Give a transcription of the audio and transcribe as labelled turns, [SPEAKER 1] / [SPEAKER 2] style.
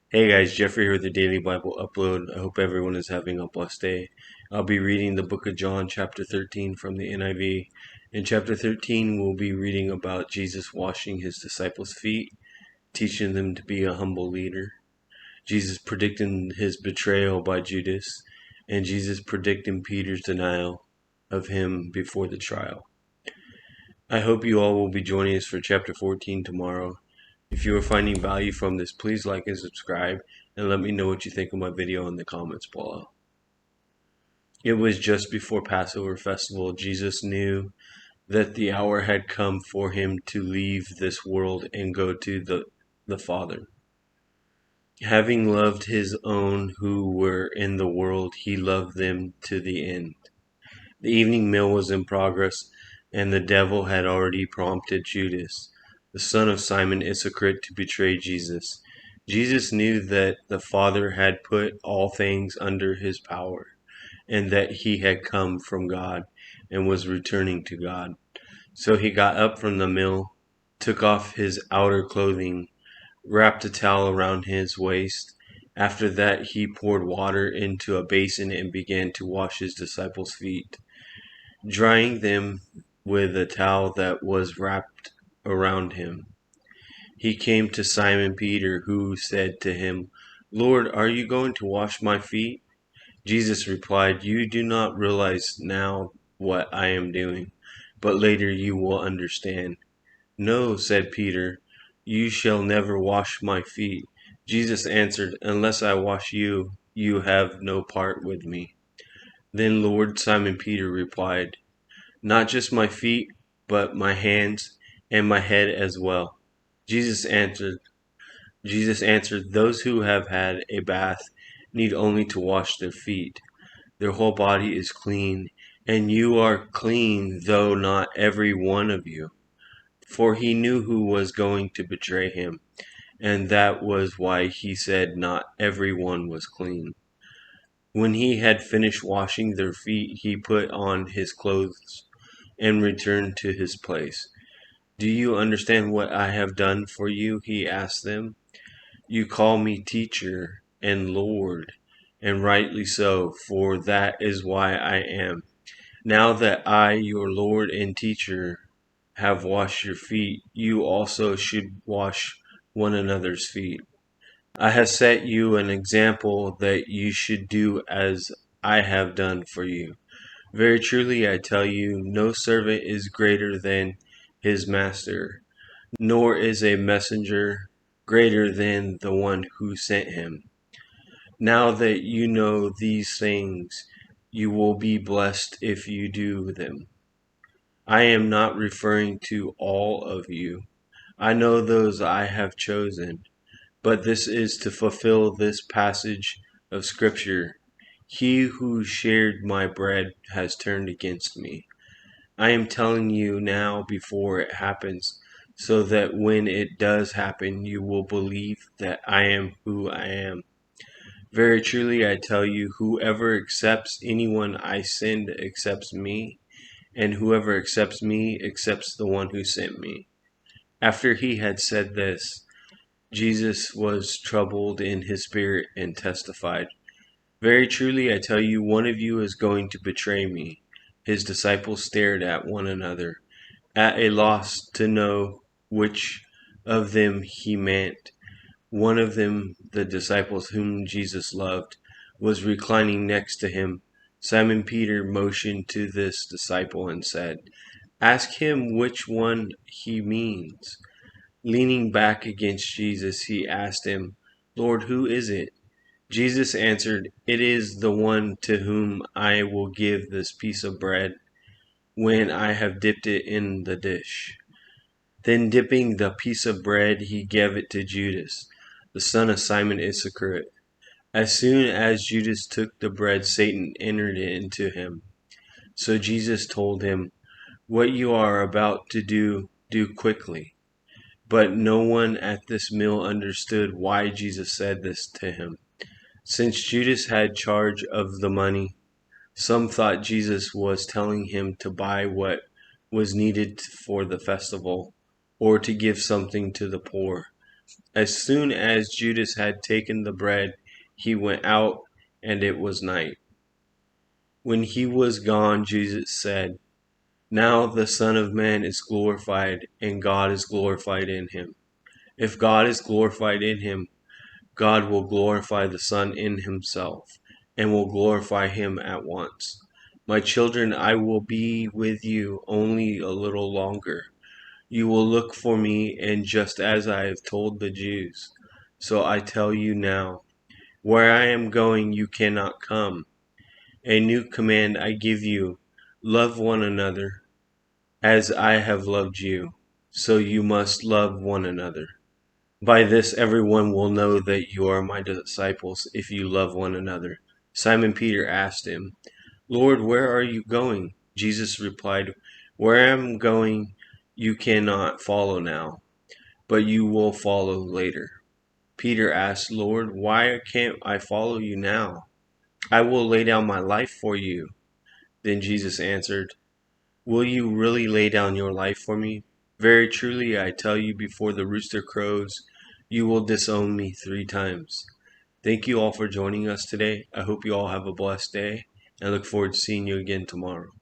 [SPEAKER 1] Hey guys, Jeffrey here with the Daily Bible Upload. I hope everyone is having a blessed day. I'll be reading the book of John, chapter 13 from the NIV. In chapter 13, we'll be reading about Jesus washing his disciples' feet, teaching them to be a humble leader, Jesus predicting his betrayal by Judas, and Jesus predicting Peter's denial of him before the trial. I hope you all will be joining us for chapter 14 tomorrow. If you are finding value from this, please like and subscribe, and let me know what you think of my video in the comments below. It was just before Passover festival. Jesus knew that the hour had come for him to leave this world and go to the Father. Having loved his own who were in the world, he loved them to the end. The evening meal was in progress, and the devil had already prompted Judas, the son of Simon Iscariot, to betray Jesus. Jesus knew that the Father had put all things under his power, and that he had come from God and was returning to God. So he got up from the meal, took off his outer clothing, wrapped a towel around his waist. After that, he poured water into a basin and began to wash his disciples' feet, drying them with a towel that was wrapped around him. He came to Simon Peter, who said to him, "Lord, are you going to wash my feet?" Jesus replied, "You do not realize now what I am doing, but later you will understand." "No," said Peter, "you shall never wash my feet." Jesus answered, "Unless I wash you, you have no part with me." Then Lord, Simon Peter replied, "Not just my feet, but my hands and my head as well." Jesus answered, "Those who have had a bath need only to wash their feet. Their whole body is clean, and you are clean, though not every one of you." For he knew who was going to betray him, and that was why he said not every one was clean. When he had finished washing their feet, he put on his clothes and returned to his place. "Do you understand what I have done for you?" he asked them. "You call me teacher and Lord, and rightly so, for that is why I am. Now that I, your Lord and teacher, have washed your feet, you also should wash one another's feet. I have set you an example that you should do as I have done for you. Very truly I tell you, no servant is greater than his master, nor is a messenger greater than the one who sent him. Now that you know these things, you will be blessed if you do them. I am not referring to all of you. I know those I have chosen, but this is to fulfill this passage of Scripture. He who shared my bread has turned against me. I am telling you now before it happens, so that when it does happen, you will believe that I am who I am. Very truly I tell you, whoever accepts anyone I send accepts me, and whoever accepts me accepts the one who sent me." After he had said this, Jesus was troubled in his spirit and testified, "Very truly I tell you, one of you is going to betray me." His disciples stared at one another, at a loss to know which of them he meant. One of them, the disciples whom Jesus loved, was reclining next to him. Simon Peter motioned to this disciple and said, "Ask him which one he means." Leaning back against Jesus, he asked him, "Lord, who is it?" Jesus answered, "It is the one to whom I will give this piece of bread when I have dipped it in the dish." Then dipping the piece of bread, he gave it to Judas, the son of Simon Iscariot. As soon as Judas took the bread, Satan entered it into him. So Jesus told him, "What you are about to do, do quickly." But no one at this meal understood why Jesus said this to him. Since Judas had charge of the money, some thought Jesus was telling him to buy what was needed for the festival, or to give something to the poor. As soon as Judas had taken the bread, he went out, and it was night. When he was gone, Jesus said, "Now the Son of Man is glorified, and God is glorified in him. If God is glorified in him, God will glorify the Son in himself, and will glorify him at once. My children, I will be with you only a little longer. You will look for me, and just as I have told the Jews, so I tell you now, where I am going you cannot come. A new command I give you, love one another. As I have loved you, so you must love one another. By this everyone will know that you are my disciples, if you love one another." Simon Peter asked him, "Lord, where are you going?" Jesus replied, "Where I am going you cannot follow now, but you will follow later." Peter asked, "Lord, why can't I follow you now? I will lay down my life for you." Then Jesus answered, "Will you really lay down your life for me? Very truly I tell you, before the rooster crows, you will disown me 3 times." Thank you all for joining us today. I hope you all have a blessed day, and I look forward to seeing you again tomorrow.